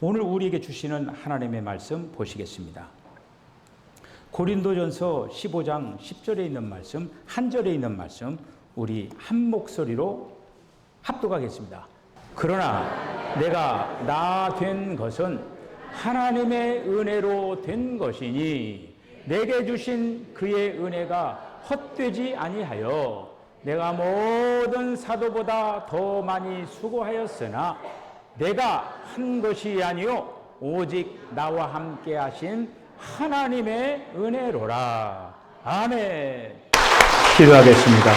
오늘 우리에게 주시는 하나님의 말씀 보시겠습니다. 고린도전서 15장 10절에 있는 말씀, 한 절에 있는 말씀 우리 한 목소리로 합독하겠습니다. 그러나 내가 나 된 것은 하나님의 은혜로 된 것이니 내게 주신 그의 은혜가 헛되지 아니하여 내가 모든 사도보다 더 많이 수고하였으나 내가 한 것이 아니요 오직 나와 함께 하신 하나님의 은혜로라. 아멘. 기도하겠습니다.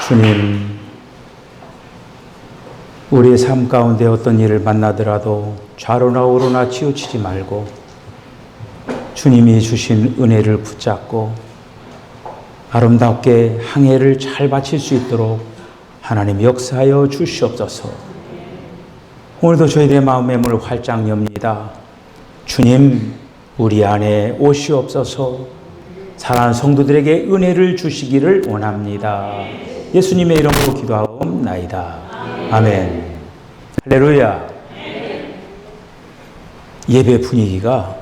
주님, 우리의 삶 가운데 어떤 일을 만나더라도 좌로나 우로나 치우치지 말고 주님이 주신 은혜를 붙잡고 아름답게 항해를 잘 마칠 수 있도록 하나님 역사하여 주시옵소서. 오늘도 저희들의 마음의 문을 활짝 엽니다. 주님, 우리 안에 오시옵소서. 사랑하는 성도들에게 은혜를 주시기를 원합니다. 예수님의 이름으로 기도하옵나이다. 아멘. 할렐루야. 예배 분위기가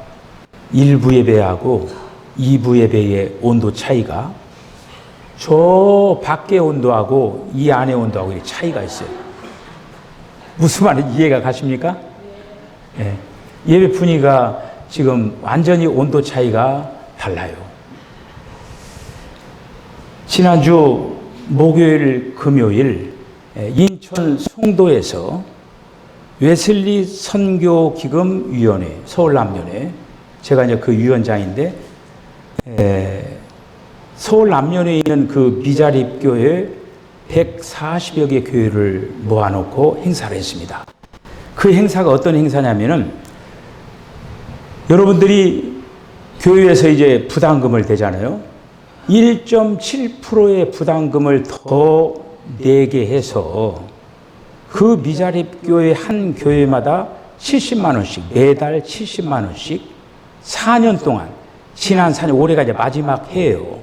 1부 예배하고 2부 예배의 온도 차이가 저 밖의 온도하고 이 안의 온도하고 차이가 있어요. 무슨 말인지 이해가 가십니까? 예. 예배 분위기가 지금 완전히 온도 차이가 달라요. 지난주 목요일, 금요일 인천 송도에서 웨슬리 선교기금위원회, 서울남연회, 제가 이제 그 위원장인데, 서울남연회에 있는 그 미자립교회 140여 개 교회를 모아놓고 행사를 했습니다. 그 행사가 어떤 행사냐면은 여러분들이 교회에서 이제 부담금을 대잖아요. 1.7%의 부담금을 더 내게 해서 그 미자립교회 한 교회마다 70만 원씩, 매달 70만 원씩 4년 동안, 지난 4년, 올해가 이제 마지막 해예요.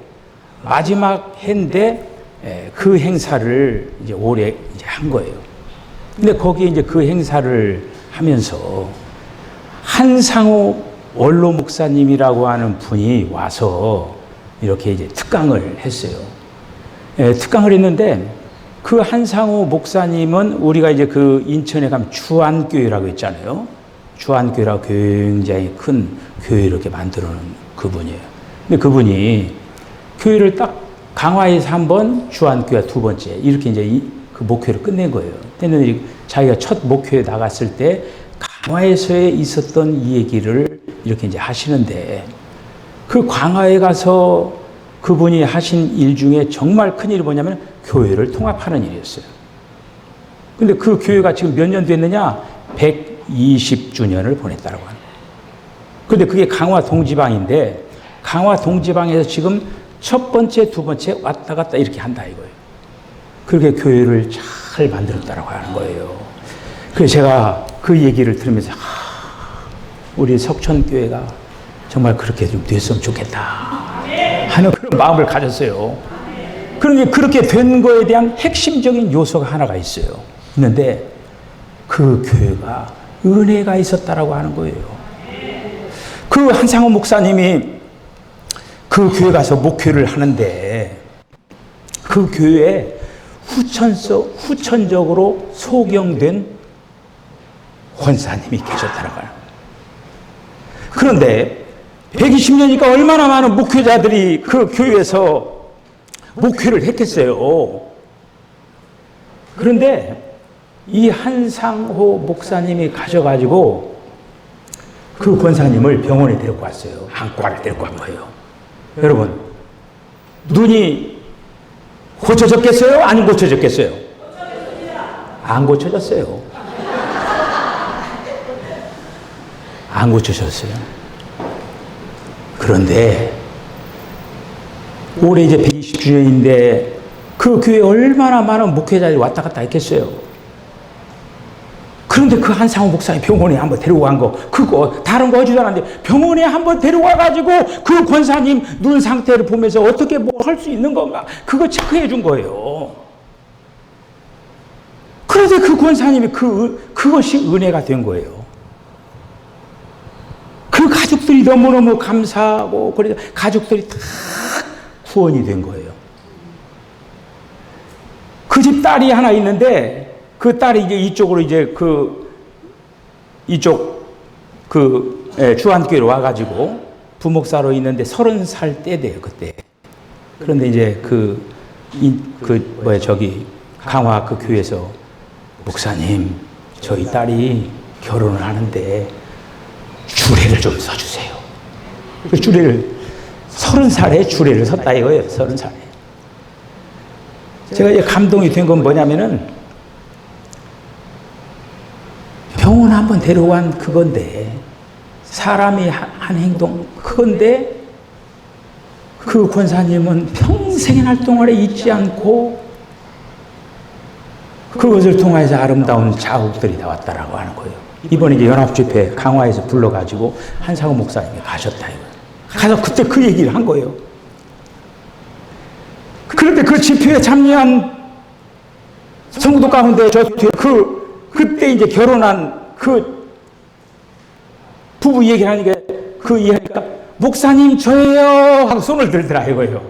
마지막 해인데 그 행사를 이제 올해 이제 한 거예요. 근데 거기에 이제 그 행사를 하면서 한상호 원로 목사님이라고 하는 분이 와서 이렇게 이제 특강을 했어요. 특강을 했는데 그 한상호 목사님은 우리가 이제 그 인천에 가면 주안교회라고 있잖아요. 주안교회라고 굉장히 큰 교회 이렇게 만들어 놓은 그분이에요. 근데 그분이 교회를 딱 강화에서 한 번, 주안교회 두 번째 이렇게 이제 그 목회를 끝낸 거예요. 근데 자기가 첫 목회에 나갔을 때 강화에서에 있었던 이 얘기를 이렇게 이제 하시는데 그 강화에 가서 그분이 하신 일 중에 정말 큰 일이 뭐냐면 교회를 통합하는 일이었어요. 근데 그 교회가 지금 몇 년 됐느냐? 120주년을 보냈다고 하는 거예요. 근데 그게 강화 동지방인데 강화 동지방에서 지금 첫 번째, 두 번째 왔다 갔다 이렇게 한다 이거예요. 그렇게 교회를 잘 만들었다고 하는 거예요. 그래서 제가 그 얘기를 들으면서 우리 석천교회가 정말 그렇게 좀 됐으면 좋겠다 하는 그런 마음을 가졌어요. 그런데 그렇게 된 거에 대한 핵심적인 요소가 하나가 있어요. 있는데 그 교회가 은혜가 있었다라고 하는 거예요. 그 한상호 목사님이 그 교회 가서 목회를 하는데 그 교회에 후천적으로 소경된 권사님이 계셨다라고 해요. 그런데 120년이니까 얼마나 많은 목회자들이 그 교회에서 목회를 했겠어요. 그런데 이 한상호 목사님이 가셔가지고 그 권사님을 병원에 데리고 왔어요. 안과를 데리고 간 거예요. 여러분, 눈이 고쳐졌겠어요? 안 고쳐졌겠어요? 안 고쳐졌어요. 안 고쳐졌어요. 그런데 올해 이제 120주년인데 그 교회에 얼마나 많은 목회자들이 왔다 갔다 했겠어요? 그런데 그 한상호 목사님 병원에 한번 데리고 간 거, 그거 다른 거 하지도 않았는데 병원에 한번 데려와가지고 그 권사님 눈 상태를 보면서 어떻게 뭐 할 수 있는 건가, 그거 체크해 준 거예요. 그런데 그 권사님이 그것이 은혜가 된 거예요. 그들이 너무너무 감사하고 그래서 가족들이 다 구원이 된 거예요. 그 집 딸이 하나 있는데 그 딸이 이제 이쪽으로 이제 이쪽 주안교회로 와가지고 부목사로 있는데 30살 때 돼요, 그때. 그런데 이제 강화 그 교회에서 목사님, 저희 딸이 결혼을 하는데 주례를 좀 서주세요. 그 주례를 30살에 주례를 섰다 이거예요. 30살에. 제가 이제 감동이 된 건 뭐냐면은 병원 한번 데려간 그건데 사람이 한 행동 그건데 그 권사님은 평생의 날 동안에 잊지 않고 그것을 통해서 아름다운 자국들이 나왔다라고 하는 거예요. 이번에 이제 연합집회 강화에서 불러가지고 한상우 목사님이 가셨다 이거예요. 가서 그때 그 얘기를 한 거예요. 그런데 그 집회에 참여한 성도 가운데 그때 이제 결혼한 그 부부 얘기를 하니까 그 이야기가 목사님 저예요 하고 손을 들더라 이거예요.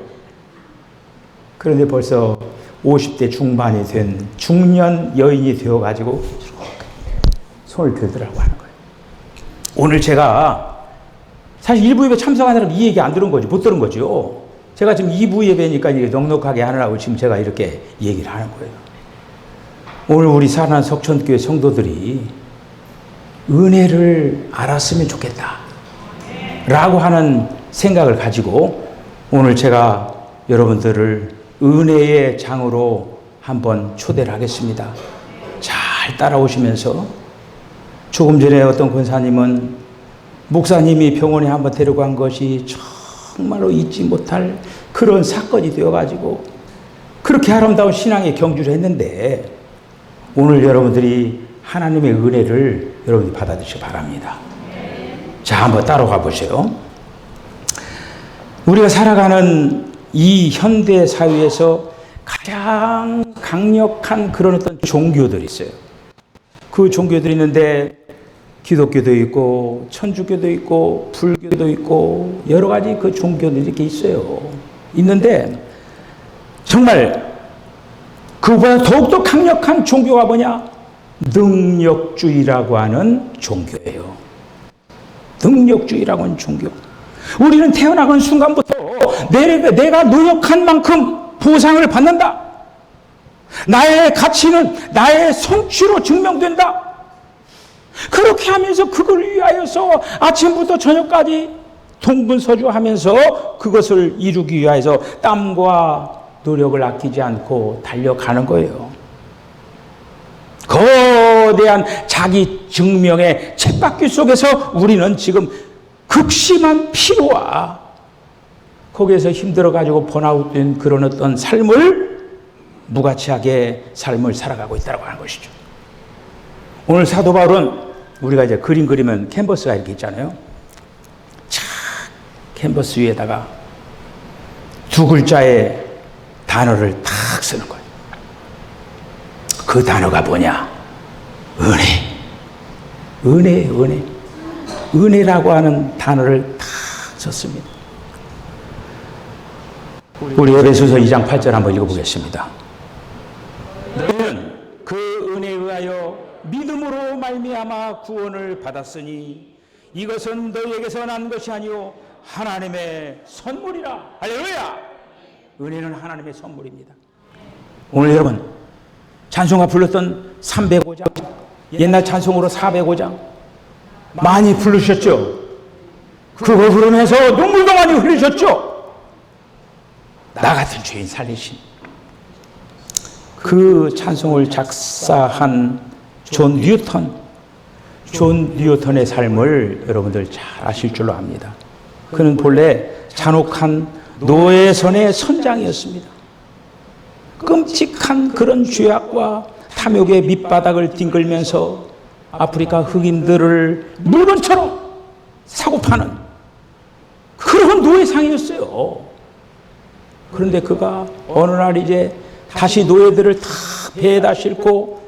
그런데 벌써 50대 중반이 된 중년 여인이 되어가지고 손을 들더라고 하는 거예요. 오늘 제가 사실 1부 예배 참석하느라 이 얘기 안 들은 거지, 못 들은 거죠. 제가 지금 2부 예배니까 이게 넉넉하게 하느라고 지금 제가 이렇게 얘기를 하는 거예요. 오늘 우리 사랑하는 석천교회 성도들이 은혜를 알았으면 좋겠다 라고 하는 생각을 가지고 오늘 제가 여러분들을 은혜의 장으로 한번 초대를 하겠습니다. 잘 따라오시면서 조금 전에 어떤 권사님은 목사님이 병원에 한번 데려간 것이 정말로 잊지 못할 그런 사건이 되어가지고 그렇게 아름다운 신앙의 경주를 했는데 오늘 여러분들이 하나님의 은혜를 여러분들이 받아들이시기 바랍니다. 자, 한번 따라가 보세요. 우리가 살아가는 이 현대 사회에서 가장 강력한 그런 어떤 종교들이 있어요. 그 종교들이 있는데 기독교도 있고 천주교도 있고 불교도 있고 여러 가지 그 종교들이 이렇게 있어요. 있는데 정말 그보다 더욱더 강력한 종교가 뭐냐? 능력주의라고 하는 종교예요. 능력주의라고 하는 종교. 우리는 태어나는 순간부터 내가 노력한 만큼 보상을 받는다. 나의 가치는 나의 성취로 증명된다. 그렇게 하면서 그걸 위하여서 아침부터 저녁까지 동분서주하면서 그것을 이루기 위하여서 땀과 노력을 아끼지 않고 달려가는 거예요. 거대한 자기 증명의 쳇바퀴 속에서 우리는 지금 극심한 피로와 거기에서 힘들어가지고 번아웃된 그런 어떤 삶을 무가치하게 삶을 살아가고 있다고 하는 것이죠. 오늘 사도 바울은 우리가 이제 그림 그리면 캔버스가 이렇게 있잖아요. 착 캔버스 위에다가 두 글자의 단어를 탁 쓰는 거예요. 그 단어가 뭐냐? 은혜. 은혜라고 하는 단어를 탁 썼습니다. 우리 에베소서 2장 8절 한번 읽어보겠습니다. 너희는 그 은혜에 의하여 믿음으로 말미암아 구원을 받았으니 이것은 너희에게서 난 것이 아니요 하나님의 선물이라. 할렐루야. 은혜는 하나님의 선물입니다. 오늘 여러분 찬송가 불렀던 305장 옛날 찬송으로 405장 많이 부르셨죠? 그거 부르면서 눈물도 많이 흘리셨죠? 나 같은 죄인 살리신 그 찬송을 작사한 존 뉴턴의 삶을 여러분들 잘 아실 줄로 압니다. 그는 본래 잔혹한 노예선의 선장이었습니다. 끔찍한 그런 죄악과 탐욕의 밑바닥을 뒹굴면서 아프리카 흑인들을 물건처럼 사고 파는 그런 노예상이었어요. 그런데 그가 어느 날 이제 다시 노예들을 다 배에다 싣고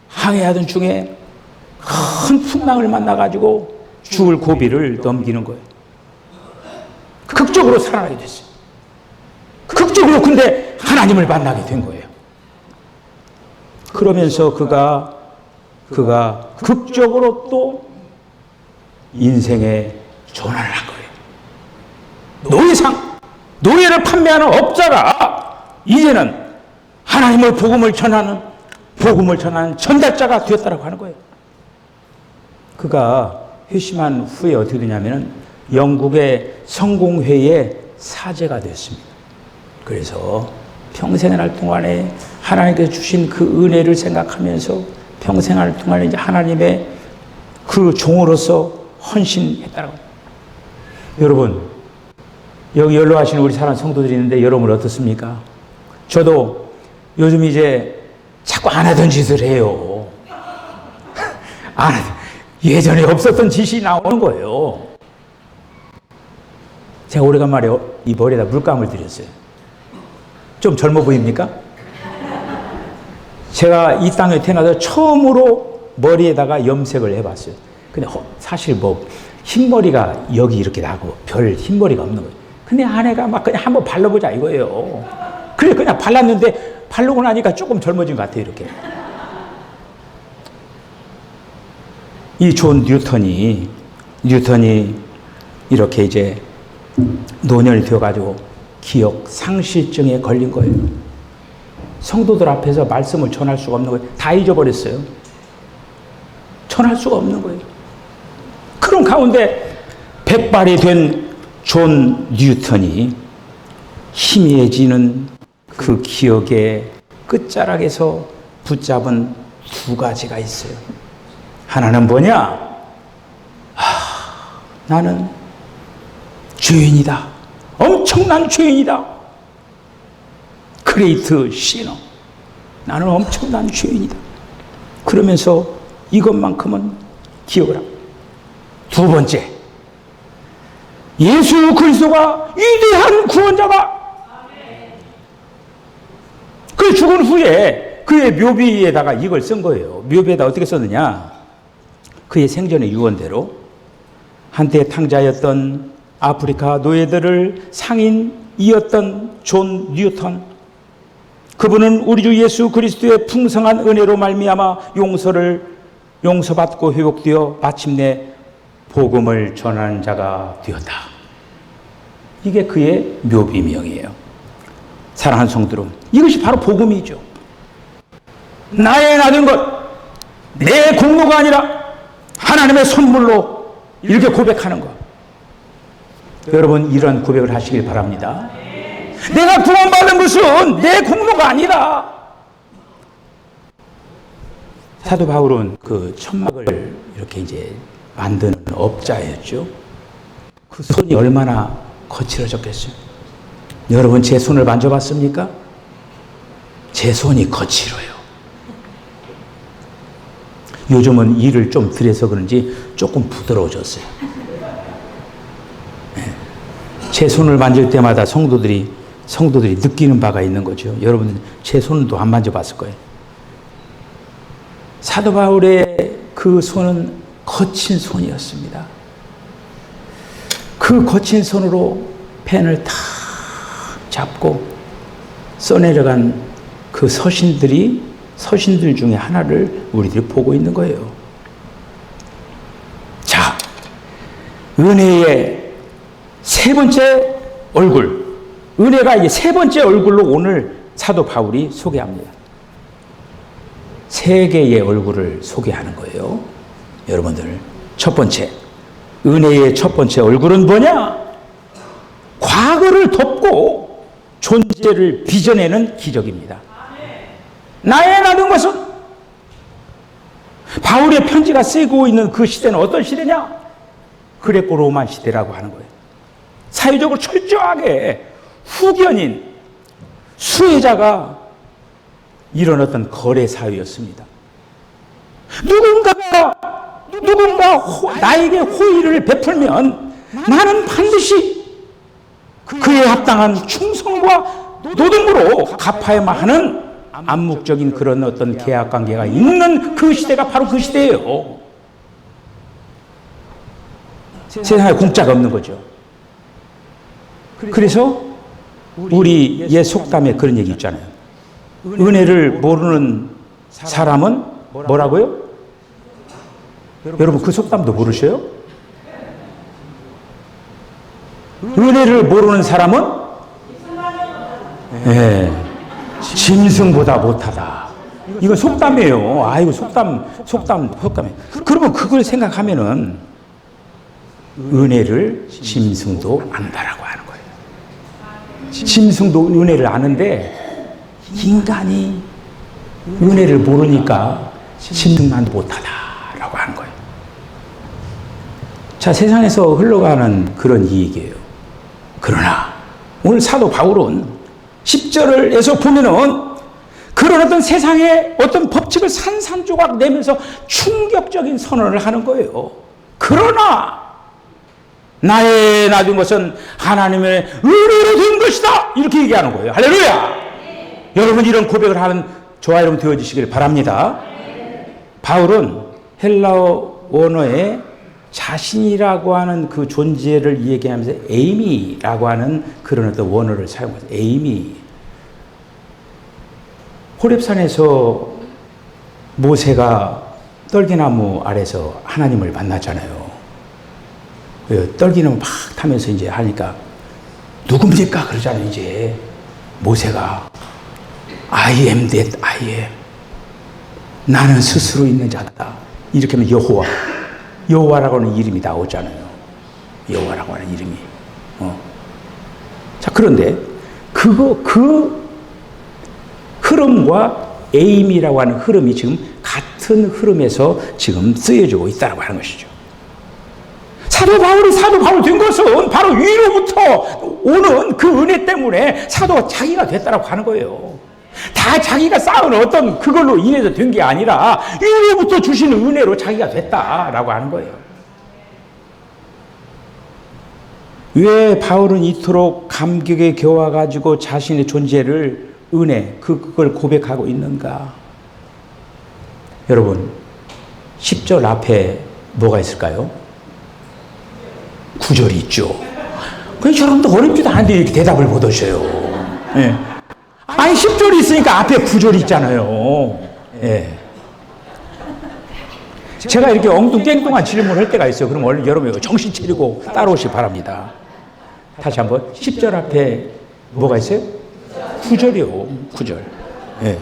항해하던 중에 큰 풍랑을 만나가지고 죽을 고비를 넘기는 거예요. 극적으로 살아나게 됐어요. 극적으로 근데 하나님을 만나게 된 거예요. 그러면서 그가 극적으로 또 인생의 전환을 한 거예요. 노예상, 노예를 판매하는 업자가 이제는 하나님의 복음을 전하는 전달자가 되었다라고 하는 거예요. 그가 회심한 후에 어떻게 되냐면은 영국의 성공회의 사제가 됐습니다. 그래서 평생을 할 동안에 하나님께서 주신 그 은혜를 생각하면서 평생 할 동안에 이제 하나님의 그 종으로서 헌신했다라고. 여러분, 여기 연로하신 우리 사랑하는 성도들이 있는데 여러분 어떻습니까? 저도 요즘 이제 자꾸 안 하던 짓을 해요. 예전에 없었던 짓이 나오는 거예요. 제가 오래간만에 이 머리에다 물감을 들였어요. 좀 젊어 보입니까? 제가 이 땅에 태어나서 처음으로 머리에다가 염색을 해봤어요. 근데 사실 뭐 흰머리가 여기 이렇게 나고 별 흰머리가 없는 거예요. 근데 아내가 막 그냥 한번 발라보자 이거예요. 그래 그냥 발랐는데 바르고 나니까 조금 젊어진 것 같아요. 이렇게. 이 존 뉴턴이 이렇게 이제 노년이 되어가지고 기억 상실증에 걸린 거예요. 성도들 앞에서 말씀을 전할 수가 없는 거예요. 다 잊어버렸어요. 전할 수가 없는 거예요. 그런 가운데 백발이 된 존 뉴턴이 희미해지는 그 기억의 끝자락에서 붙잡은 두 가지가 있어요. 하나는 뭐냐? 나는 죄인이다. 엄청난 죄인이다. 그레이트 시너. 나는 엄청난 죄인이다. 그러면서 이것만큼은 기억을 하고. 두 번째, 예수 그리스도가 위대한 구원자다. 그 죽은 후에 그의 묘비에다가 이걸 쓴 거예요. 묘비에다 어떻게 썼느냐? 그의 생전의 유언대로 한때 탕자였던 아프리카 노예들을 상인이었던 존 뉴턴, 그분은 우리 주 예수 그리스도의 풍성한 은혜로 말미암아 용서받고 회복되어 마침내 복음을 전하는 자가 되었다. 이게 그의 묘비명이에요. 사랑하는 성도들, 이것이 바로 복음이죠. 나의 나된 것, 내 공로가 아니라 하나님의 선물로 이렇게 고백하는 것. 여러분 이런 고백을 하시길 바랍니다. 내가 구원받은 것은 내 공로가 아니라. 사도 바울은 그 천막을 이렇게 이제 만드는 업자였죠. 그 손이 얼마나 거칠어졌겠어요. 여러분 제 손을 만져봤습니까? 제 손이 거칠어요. 요즘은 일을 좀 덜해서 그런지 조금 부드러워졌어요. 제 손을 만질 때마다 성도들이 느끼는 바가 있는 거죠. 여러분 제 손도 안 만져봤을 거예요. 사도 바울의 그 손은 거친 손이었습니다. 그 거친 손으로 펜을 탁 잡고 써내려간 그 서신들 중에 하나를 우리들이 보고 있는 거예요. 자, 은혜의 세 번째 얼굴, 은혜가 이제 세 번째 얼굴로 오늘 사도 바울이 소개합니다. 세 개의 얼굴을 소개하는 거예요. 여러분들, 첫 번째, 은혜의 첫 번째 얼굴은 뭐냐? 과거를 덮고 존재를 빚어내는 기적입니다. 나의 나된 것은, 바울의 편지가 쓰이고 있는 그 시대는 어떤 시대냐? 그레코 로마 시대라고 하는 거예요. 사회적으로 철저하게 후견인, 수혜자가 이런 어떤 거래 사회였습니다. 누군가 나에게 호의를 베풀면 나는 반드시 그에 합당한 충성과 노동으로 갚아야만 하는 암묵적인 그런 어떤 계약 관계가 있는 그 시대가 바로 그 시대예요. 세상에 공짜가 없는 거죠. 그래서 우리 옛 속담에 그런 얘기 있잖아요. 은혜를 모르는 사람은 뭐라고요? 여러분 그 속담도 모르셔요? 은혜를 모르는 사람은 짐승보다 못하다. 이건 속담이에요. 아이고 속담이에요. 그러면 그걸 생각하면은 은혜를 짐승도 안다라고 하는 거예요. 짐승도 은혜를 아는데 인간이 은혜를 모르니까 짐승만 못하다라고 하는 거예요. 자, 세상에서 흘러가는 그런 이익이에요. 그러나 오늘 사도 바울은 10절에서 보면은 그런 어떤 세상의 어떤 법칙을 산산조각 내면서 충격적인 선언을 하는 거예요. 그러나 나의 낮은 것은 하나님의 은혜로 된 것이다. 이렇게 얘기하는 거예요. 할렐루야. 여러분 이런 고백을 하는 저와 여러분 되어주시길 바랍니다. 바울은 헬라어 원어에 자신이라고 하는 그 존재를 얘기하면서 에이미라고 하는 그런 어떤 원어를 사용해서 에이미. 호렙산에서 모세가 떨기나무 아래서 하나님을 만나잖아요. 떨기나무 막 타면서 이제 하니까 누굽니까? 그러잖아요. 이제 모세가 I am that I am. 나는 스스로 있는 자다. 이렇게 하면 여호와라고 하는 이름이 나오잖아요. 여호와라고 하는 이름이. 자, 그런데 그 흐름과 에임이라고 하는 흐름이 지금 같은 흐름에서 지금 쓰여지고 있다고 하는 것이죠. 사도 바울이 사도 바울 된 것은 바로 위로부터 오는 그 은혜 때문에 사도가 자기가 됐다고 하는 거예요. 다 자기가 쌓은 어떤 그걸로 인해서 된 게 아니라 위로부터 주시는 은혜로 자기가 됐다라고 하는 거예요. 왜 바울은 이토록 감격에 겨워가지고 자신의 존재를 은혜, 그걸 고백하고 있는가? 여러분, 10절 앞에 뭐가 있을까요? 9절이 있죠. 그래서 여러분도 어렵지도 않은데 이렇게 대답을 못 하셔요. 예. 아니, 10절이 있으니까 앞에 9절이 있잖아요. 예. 제가 이렇게 엉뚱땡뚱한 질문을 할 때가 있어요. 그럼 얼른 여러분 정신 차리고 따라오시기 바랍니다. 다시 한번 10절 앞에 뭐가 있어요? 9절이요. 9절. 예.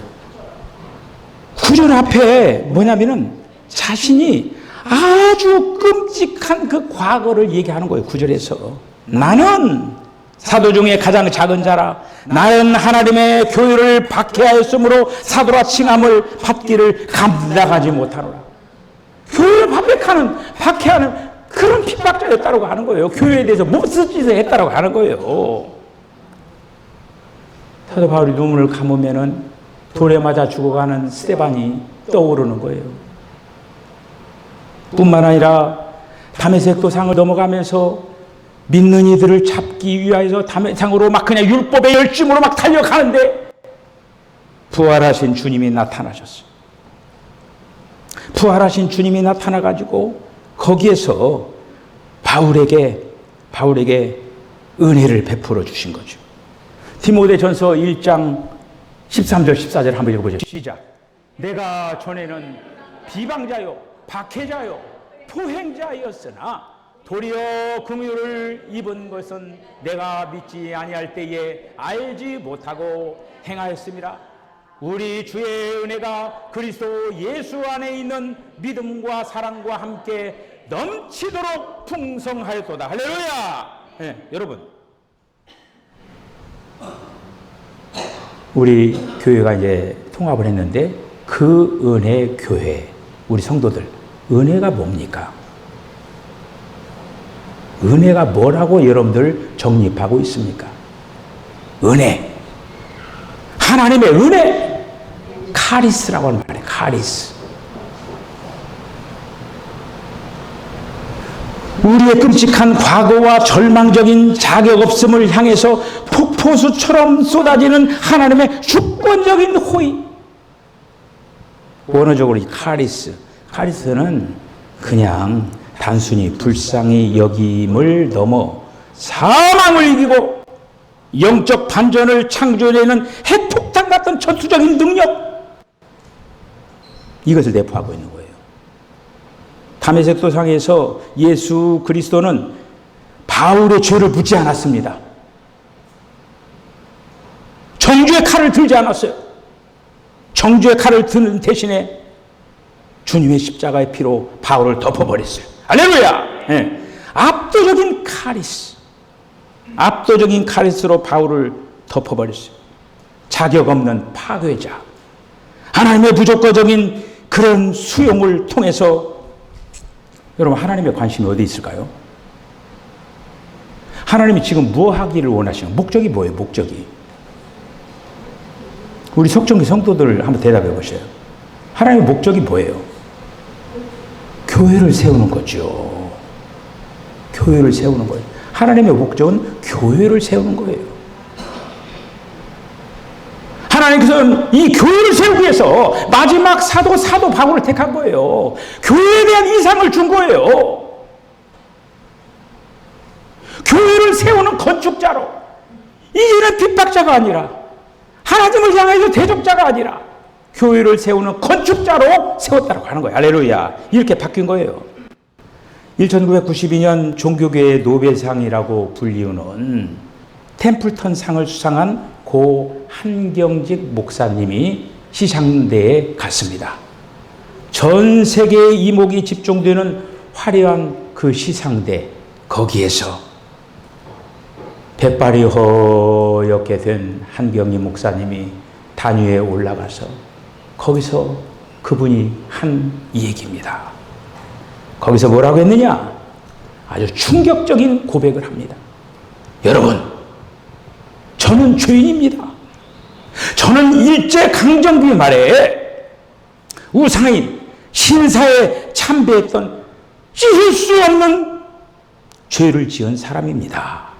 9절 앞에 뭐냐면은 자신이 아주 끔찍한 그 과거를 얘기하는 거예요. 9절에서. 나는 사도 중에 가장 작은 자라. 나는 하나님의 교회를 박해하였으므로 사도라 칭함을 받기를 감당하지 못하노라. 교회를 박해하는 그런 핍박자였다고 하는 거예요. 교회에 대해서 무슨 짓을 했다고 하는 거예요. 사도 바울이 눈물을 감으면은 돌에 맞아 죽어가는 스데반이 떠오르는 거예요. 뿐만 아니라 다메섹 도상을 넘어가면서 믿는 이들을 잡기 위하여서 다메섹으로 막 그냥 율법의 열심으로 막 달려가는데 부활하신 주님이 나타나셨어요. 부활하신 주님이 나타나가지고 거기에서 바울에게 은혜를 베풀어 주신 거죠. 디모데전서 1장 13절 14절 한번 읽어보죠. 시작. 내가 전에는 비방자요 박해자요 포행자였으나 도리어 긍휼을 입은 것은 내가 믿지 아니할 때에 알지 못하고 행하였습니다. 우리 주의 은혜가 그리스도 예수 안에 있는 믿음과 사랑과 함께 넘치도록 풍성하였도다. 할렐루야. 네, 여러분, 우리 교회가 이제 통합을 했는데 그 은혜 교회, 우리 성도들, 은혜가 뭡니까? 은혜가 뭐라고 여러분들 정립하고 있습니까? 은혜, 하나님의 은혜, 카리스라고 하는 말이에요. 카리스. 우리의 끔찍한 과거와 절망적인 자격 없음을 향해서 폭포수처럼 쏟아지는 하나님의 주권적인 호의. 원어적으로 이 카리스는 그냥 단순히 불쌍히 여김을 넘어 사망을 이기고 영적 반전을 창조해내는 핵폭탄 같은 전투적인 능력, 이것을 내포하고 있는 거예요. 다메섹 도상에서 예수 그리스도는 바울의 죄를 묻지 않았습니다. 정죄의 칼을 들지 않았어요. 정죄의 칼을 드는 대신에 주님의 십자가의 피로 바울을 덮어버렸어요. 할렐루야! 네. 압도적인 카리스로 바울을 덮어버렸어요. 자격 없는 파괴자, 하나님의 무조건적인 그런 수용을 통해서, 여러분, 하나님의 관심이 어디 있을까요? 하나님이 지금 뭐 하기를 원하시는 목적이 뭐예요? 목적이. 우리 속정기 성도들 한번 대답해 보세요. 하나님의 목적이 뭐예요? 교회를 세우는 거죠. 교회를 세우는 거예요. 하나님의 목적은 교회를 세우는 거예요. 하나님께서는 이 교회를 세우기 위해서 마지막 사도 바울을 택한 거예요. 교회에 대한 이상을 준 거예요. 교회를 세우는 건축자로, 이제는 핍박자가 아니라, 하나님을 향해서 대적자가 아니라 교회를 세우는 건축자로 세웠다고 하는 거예요. 할렐루야. 이렇게 바뀐 거예요. 1992년 종교계의 노벨상이라고 불리우는 템플턴 상을 수상한 고 한경직 목사님이 시상대에 갔습니다. 전 세계의 이목이 집중되는 화려한 그 시상대, 거기에서 백발이 허옇게 된 한경직 목사님이 단위에 올라가서 거기서 그분이 한 얘기입니다. 거기서 뭐라고 했느냐? 아주 충격적인 고백을 합니다. 여러분, 저는 죄인입니다. 저는 일제강점기 말에 우상인 신사에 참배했던 찢을 수 없는 죄를 지은 사람입니다.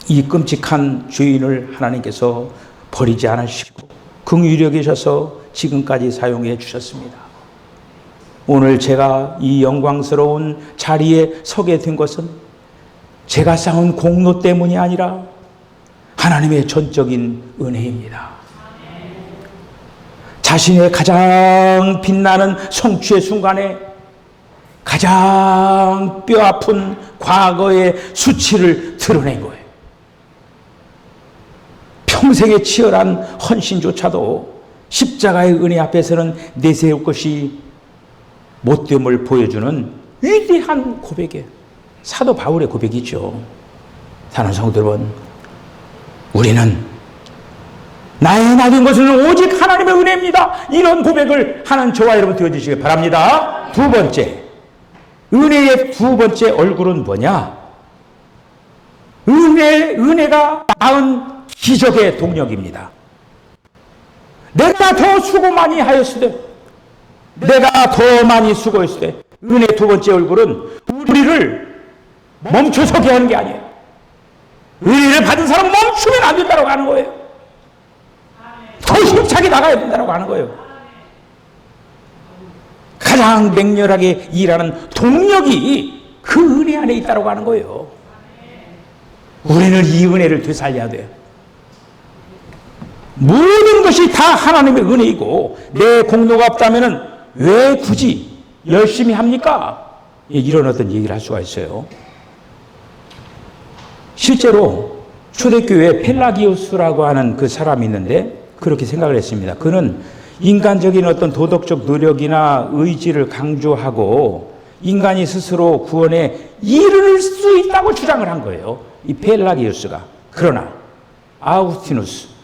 이 끔찍한 죄인을 하나님께서 버리지 않으시고 긍휼히 여기셔서 지금까지 사용해 주셨습니다. 오늘 제가 이 영광스러운 자리에 서게 된 것은 제가 쌓은 공로 때문이 아니라 하나님의 전적인 은혜입니다. 자신의 가장 빛나는 성취의 순간에 가장 뼈아픈 과거의 수치를 드러낸 거예요. 평생의 치열한 헌신조차도 십자가의 은혜 앞에서는 내세울 것이 못됨을 보여주는 위대한 고백이에요. 사도 바울의 고백이죠. 사랑하는 성도 여러분, 우리는 나의 낮은 것은 오직 하나님의 은혜입니다. 이런 고백을 하는 저와 여러분 되어주시기 바랍니다. 두 번째, 은혜의 두 번째 얼굴은 뭐냐? 은혜가 낳은 기적의 동력입니다. 내가 더 수고 많이 하였을 때, 내가 더 많이 수고했을 때, 은혜의 두 번째 얼굴은 우리를 멈춰서게 하는 게 아니에요. 은혜를 받은 사람은 멈추면 안 된다고 하는 거예요. 더 힘차게 나가야 된다고 하는 거예요. 가장 맹렬하게 일하는 동력이 그 은혜 안에 있다고 하는 거예요. 우리는 이 은혜를 되살려야 돼요. 모든 것이 다 하나님의 은혜이고 내 공로가 없다면 왜 굳이 열심히 합니까? 이런 어떤 얘기를 할 수가 있어요. 실제로 초대교회에 펠라기우스라고 하는 그 사람이 있는데 그렇게 생각을 했습니다. 그는 인간적인 어떤 도덕적 노력이나 의지를 강조하고 인간이 스스로 구원에 이를 수 있다고 주장을 한 거예요. 이 펠라기우스가. 그러나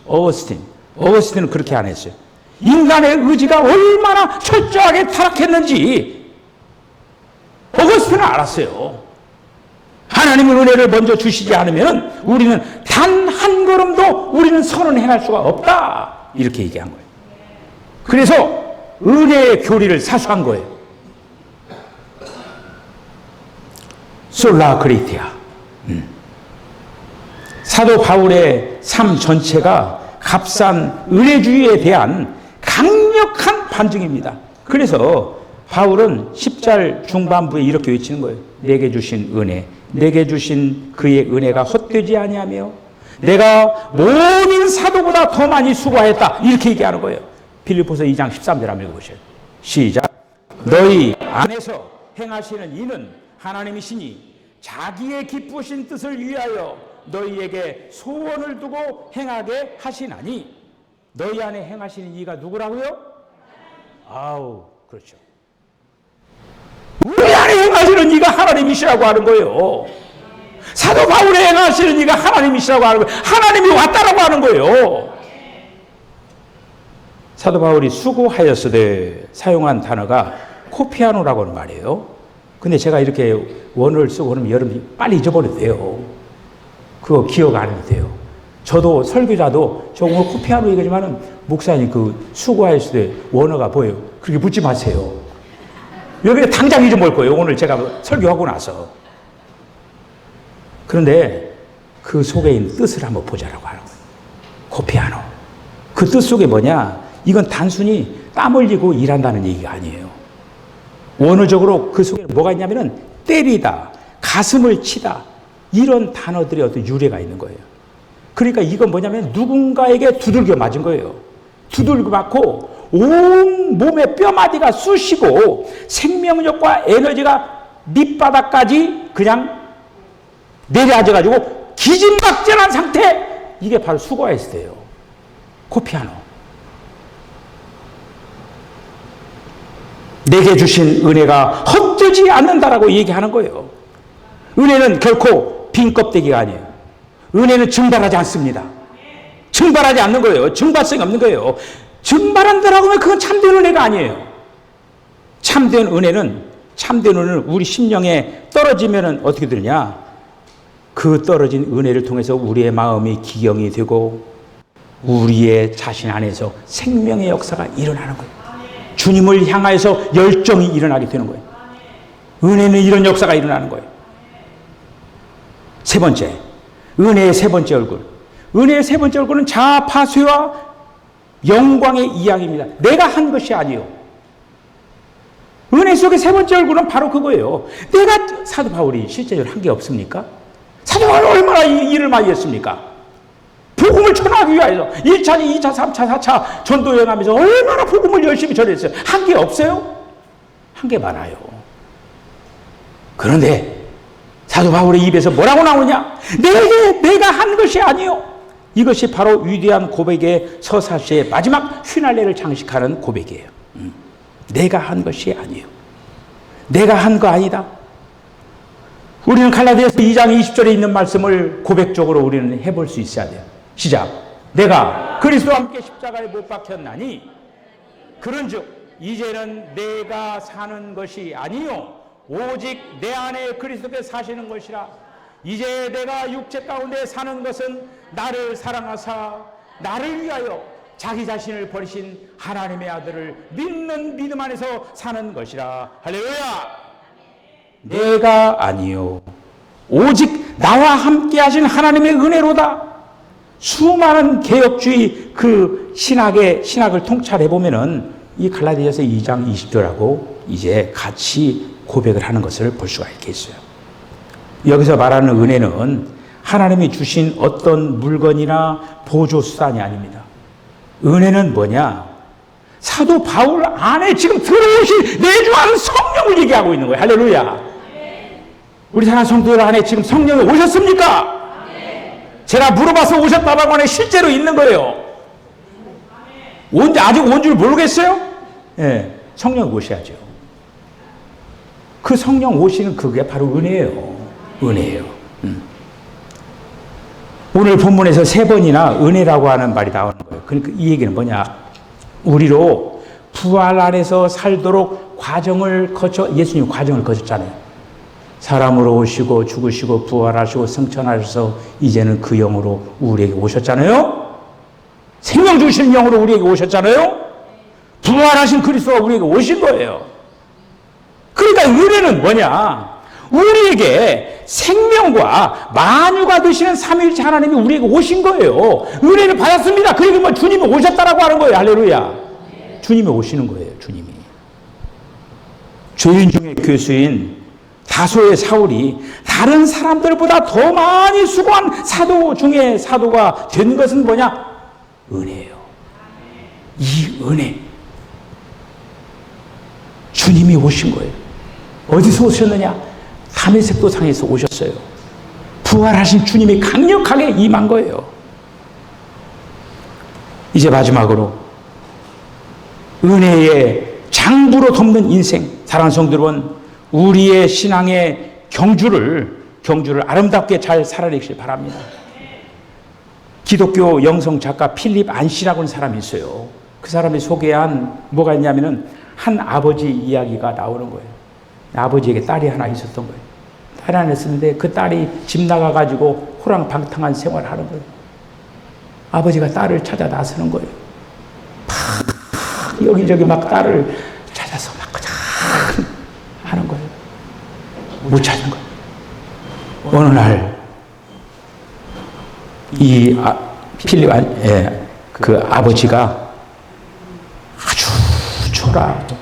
어거스틴은 그렇게 안 했어요. 인간의 의지가 얼마나 철저하게 타락했는지 어거스틴은 알았어요. 하나님의 은혜를 먼저 주시지 않으면 우리는 단 한 걸음도 우리는 선을 행할 수가 없다. 이렇게 얘기한 거예요. 그래서 은혜의 교리를 사수한 거예요. 솔라 그리티아. 사도 바울의 삶 전체가 값싼 은혜주의에 대한 강력한 반증입니다. 그래서 바울은 10절 중반부에 이렇게 외치는 거예요. 내게 주신 은혜, 내게 주신 그의 은혜가 헛되지 아니하며 내가 모든 사도보다 더 많이 수고하였다. 이렇게 얘기하는 거예요. 빌립보서 2장 13절 한번 읽어보세요. 시작. 너희 안에서 행하시는 이는 하나님이시니 자기의 기쁘신 뜻을 위하여 너희에게 소원을 두고 행하게 하시나니 너희 안에 행하시는 이가 누구라고요? 아우, 그렇죠. 우리 안에 행하시는 이가 하나님이시라고 하는 거예요. 사도 바울이 행하시는 이가 하나님이시라고 하는 거예요. 하나님이 왔다라고 하는 거예요. 사도 바울이 수고하였으되 사용한 단어가 코피아노라고 하는 말이에요. 근데 제가 이렇게 원어를 쓰고 그러면 여러분이 빨리 잊어버려도 돼요. 그거 기억 안 해도 돼요. 저도 설교자도 저 오늘 코피아노 얘기지만은 목사님 그 수고하였으되 원어가 뭐예요? 그렇게 묻지 마세요. 여기 당장 잊어버릴 거예요. 오늘 제가 설교하고 나서. 그런데 그 속에 있는 뜻을 한번 보자라고 하는 거예요. 코피아노. 그 뜻 속에 뭐냐? 이건 단순히 땀 흘리고 일한다는 얘기가 아니에요. 원어적으로 그 속에 뭐가 있냐면은 때리다, 가슴을 치다 이런 단어들이 어떤 유래가 있는 거예요. 그러니까 이건 뭐냐면 누군가에게 두들겨 맞은 거예요. 두들겨 맞고 온 몸의 뼈마디가 쑤시고 생명력과 에너지가 밑바닥까지 그냥 내려앉아가지고 기진박진한 상태. 이게 바로 수고했을 때예요. 코피아노. 내게 주신 은혜가 헛되지 않는다라고 얘기하는 거예요. 은혜는 결코 빈 껍데기가 아니에요. 은혜는 증발하지 않습니다. 증발하지 않는 거예요. 증발성이 없는 거예요. 증발한다라고 하면 그건 참된 은혜가 아니에요. 참된 은혜는 우리 심령에 떨어지면 어떻게 되느냐? 그 떨어진 은혜를 통해서 우리의 마음이 기경이 되고 우리의 자신 안에서 생명의 역사가 일어나는 거예요. 주님을 향하여서 열정이 일어나게 되는 거예요. 은혜는 이런 역사가 일어나는 거예요. 세 번째, 은혜의 세 번째 얼굴. 은혜의 세 번째 얼굴은 자아파쇄와 영광의 이야기입니다. 내가 한 것이 아니요. 은혜 속의 세 번째 얼굴은 바로 그거예요. 내가, 사도 바울이 실제적으로 한 게 없습니까? 사도 바울이 얼마나 일을 많이 했습니까? 복음을 전하기 위해서 1차, 2차, 3차, 4차 전도 여행하면서 얼마나 복음을 열심히 전했어요. 한 게 없어요? 한 게 많아요. 그런데 사도 바울의 입에서 뭐라고 나오냐? 내가 한 것이 아니요. 이것이 바로 위대한 고백의 서사시의 마지막 휘날레를 장식하는 고백이에요. 내가 한 것이 아니요. 내가 한 거 아니다. 우리는 갈라디아서 2장 20절에 있는 말씀을 고백적으로 우리는 해볼 수 있어야 돼요. 시작. 내가 그리스도와 함께 십자가에 못 박혔나니 그런즉 이제는 내가 사는 것이 아니요 오직 내 안에 그리스도께서 사시는 것이라. 이제 내가 육체 가운데 사는 것은 나를 사랑하사 나를 위하여 자기 자신을 버리신 하나님의 아들을 믿는 믿음 안에서 사는 것이라. 할렐루야. 내가 아니요 오직 나와 함께 하신 하나님의 은혜로다. 수많은 개혁주의 그 신학을 통찰해 보면은 이 갈라디아서 2장 20절하고 이제 같이 고백을 하는 것을 볼 수가 있겠어요. 여기서 말하는 은혜는 하나님이 주신 어떤 물건이나 보조수단이 아닙니다. 은혜는 뭐냐? 사도 바울 안에 지금 들어오신 내주하는 성령을 얘기하고 있는 거예요. 할렐루야. 우리 사랑하는 성도들 안에 지금 성령이 오셨습니까? 제가 물어봐서 오셨다고 하는 실제로 있는 거예요. 아직 온 줄 모르겠어요? 예, 성령 오셔야죠. 그 성령 오시는 그게 바로 은혜예요. 은혜예요. 오늘 본문에서 세 번이나 은혜라고 하는 말이 나오는 거예요. 그러니까 이 얘기는 뭐냐? 우리로 부활 안에서 살도록 예수님 과정을 거쳤잖아요. 사람으로 오시고 죽으시고 부활하시고 승천하셔서 이제는 그 영으로 우리에게 오셨잖아요. 생명 주시는 영으로 우리에게 오셨잖아요. 부활하신 그리스도가 우리에게 오신 거예요. 그러니까 은혜는 뭐냐? 우리에게 생명과 만유가 되시는 삼위일체 하나님이 우리에게 오신 거예요. 은혜를 받았습니다. 그 얘기는 주님이 오셨다라고 하는 거예요. 할렐루야. 주님이 오시는 거예요. 주님이. 죄인 중에 교수인 다소의 사울이 다른 사람들보다 더 많이 수고한 사도 중에 사도가 된 것은 뭐냐? 은혜예요. 이 은혜. 주님이 오신 거예요. 어디서 오셨느냐? 다메섹 도상에서 오셨어요. 부활하신 주님이 강력하게 임한 거예요. 이제 마지막으로 은혜의 장부로 덮는 인생. 사랑하는 성도 여러분, 우리의 신앙의 경주를 아름답게 잘 살아내시길 바랍니다. 기독교 영성 작가 필립 안시라고 하는 사람이 있어요. 그 사람이 소개한 뭐가 있냐면은 한 아버지 이야기가 나오는 거예요. 아버지에게 딸이 하나 있었던 거예요. 딸이 하나 있었는데 그 딸이 집 나가가지고 호랑방탕한 생활을 하는 거예요. 아버지가 딸을 찾아 나서는 거예요. 막 여기저기 막 딸을 찾아서 막 하는 거예요. 못 찾은 거예요. 어느 날 이 필립 그 아버지가 아주 초라하고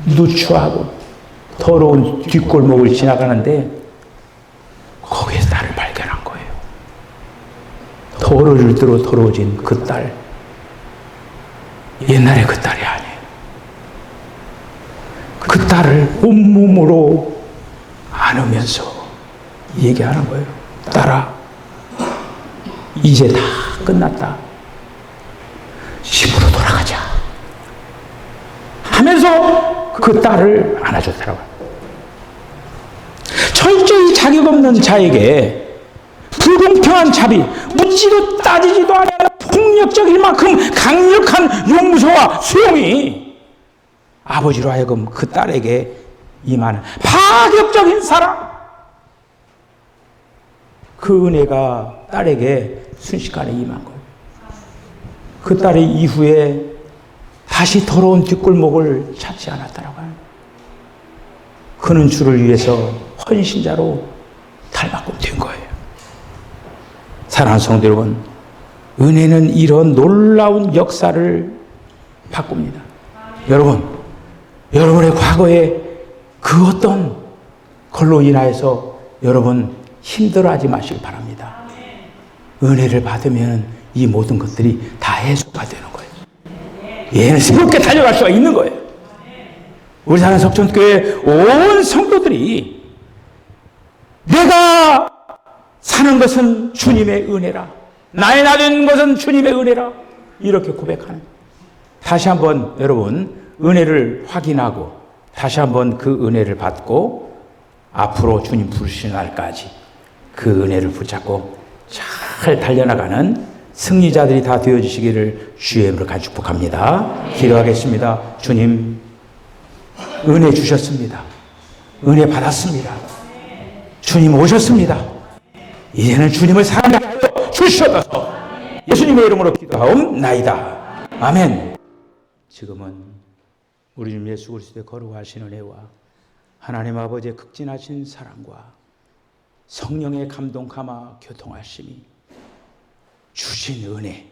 누추하고 더러운 뒷골목을 지나가는데 거기에서 딸을 발견한 거예요. 더러울 대로 더러워진 그 딸. 옛날에 그 딸이 아니에요. 그 딸을 온몸으로 안으면서 얘기하는 거예요. 딸아, 이제 다 끝났다. 집으로 돌아가자. 하면서 그 딸을 안아줬더라고요. 철저히 자격 없는 자에게 불공평한 자비, 묻지도 따지지도 않아 폭력적일 만큼 강력한 용서와 수용이 아버지로 하여금 그 딸에게 임하는 파격적인 사랑. 그 은혜가 딸에게 순식간에 임한 거예요. 그 딸이 이후에 다시 더러운 뒷골목을 찾지 않았더라고요. 그는 주를 위해서 헌신자로 닮아끔 된 거예요. 사랑하는 성도 여러분, 은혜는 이런 놀라운 역사를 바꿉니다. 여러분, 여러분의 과거에 그 어떤 걸로 인하여서 여러분 힘들어하지 마시기 바랍니다. 은혜를 받으면 이 모든 것들이 다 해소가 되는 거예요. 얘는 새롭게 달려갈 수가 있는 거예요. 우리 사는 석천교회 온 성도들이 내가 사는 것은 주님의 은혜라. 나의 나된 것은 주님의 은혜라. 이렇게 고백하는. 다시 한번 여러분 은혜를 확인하고 다시 한번 그 은혜를 받고 앞으로 주님 부르시는 날까지 그 은혜를 붙잡고 잘 달려나가는 승리자들이 다 되어주시기를 주의 이름으로 간절히 축복합니다. 기도하겠습니다. 주님, 은혜 주셨습니다. 은혜 받았습니다. 주님 오셨습니다. 이제는 주님을 사랑하게 하여 주시옵소서. 예수님의 이름으로 기도하옵나이다. 아멘. 지금은 우리 주님 예수 그리스도의 거룩하신 은혜와 하나님 아버지의 극진하신 사랑과 성령의 감동 감화 교통하심이 주신 은혜,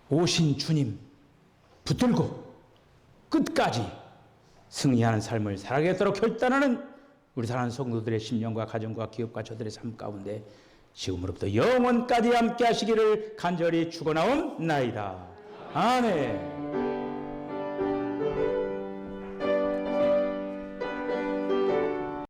오신 주님 붙들고 끝까지 승리하는 삶을 살아가도록 결단하는 우리 사랑하는 성도들의 심령과 가정과 기업과 저들의 삶 가운데 지금으로부터 영원까지 함께 하시기를 간절히 축원하옵나이다. 아멘.